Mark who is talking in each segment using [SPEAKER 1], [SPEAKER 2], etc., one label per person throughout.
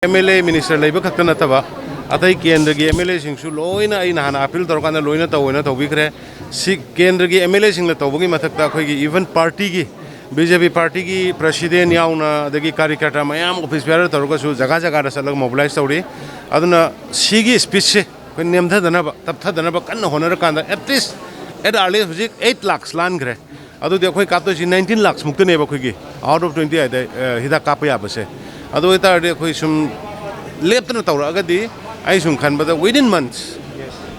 [SPEAKER 1] MLA minister labor khakta nataba atai kendra gi MLA singsu loina ai nahana appeal torkana loina tawina tawbikre si kendra gi MLA singla tawbugi mathakta khoi gi even party gi BJP party gi president yauna dagi karikata mayam office bearer torka su jaga jaga ra salag mobilize tawri aduna sigi speech se ko nemtha dana ba taptha dana ba kan honor kanda at least at early hujik 8 lakhs lan gre adu de khoi kapto si 19 lakhs mukta ne ba khoi gi out of 20 ai hida kapa ya ba se adu ita de khoi sum leptana tawra di ai sum khan bada within months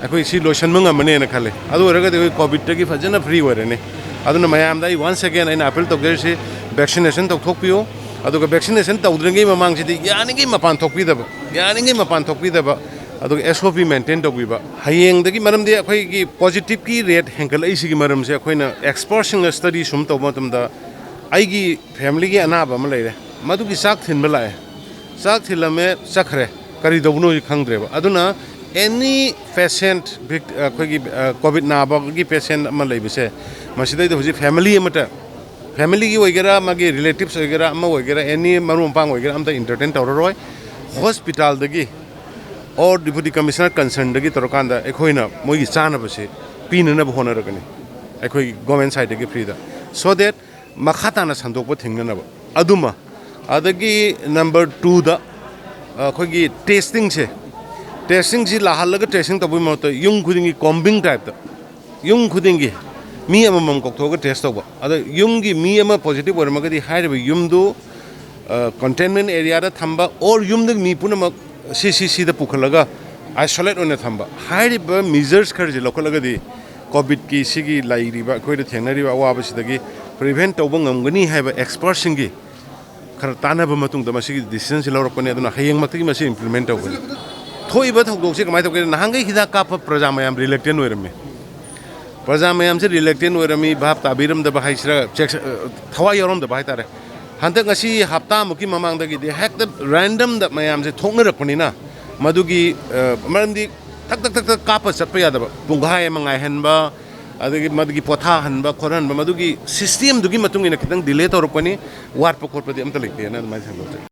[SPEAKER 1] akoi si lotion manga mane na khale adu raga de covid tagi fajana free ware ne aduna mayam dai once again I appeal to get si vaccination to thokpio adu vaccination tawdrengi mamang si yani gi mapan thokpi da yani gi mapan thokpi da adu SOP maintain to biba hayeng dagi maram de akoi gi positive ki rate henkal ai si gi maram se akoi na exposing study sum to matum da ai gi family gi anaba ma leire madu gi sak thin bala sak thilame sakre kari dobno khangdreba aduna any patient khoi covid na ba gi patient ma leibse masidai de huji family amata family gi oigera magi relatives oigera ma oigera any marum pang oigera amta entertain tawroi hospital dagi or deputy commissioner concerned dagi torkanda ekhoina mogi chana base pina na bhona ragani ekhoi government side dagi free da so that makhata na sandok ba thingna na aduma adagi number 2 da khoi testing se lahalaga testing to bui mota yung khudingi combing type da yung khudingi mi amam kokthog test to ba ada yung gi mi ama positive or magadi haire yum do containment area da thamba or yum da mi puna CCC da pukhalaga isolate on thamba haire ba measures khar je lokalaga di covid ki sigi lairi ba khoi da thenari ba wa ba sidagi prevent to bangam haiba expert singi khar tanaba matung da masi decision silawrakpani aduna hayeng matki masi implement tawbani thoiba thokdok se kamai tawke nahangai hida kapa praja mayam reluctant oirame praja mayam se reluctant oirami bhab tabiram da bahaisra thawa yorom da bahai tare hantak ngasi hapta muki mamang da gi de hek da random da mayam se thokna rakpani na madugi maramdi tak kapa satpa ya da punghai mangai henba adagi madagi potha hanba khoran ba madugi system dugi matung ina kitang delay to rokani war pa khorpa di amta lekte na mai thang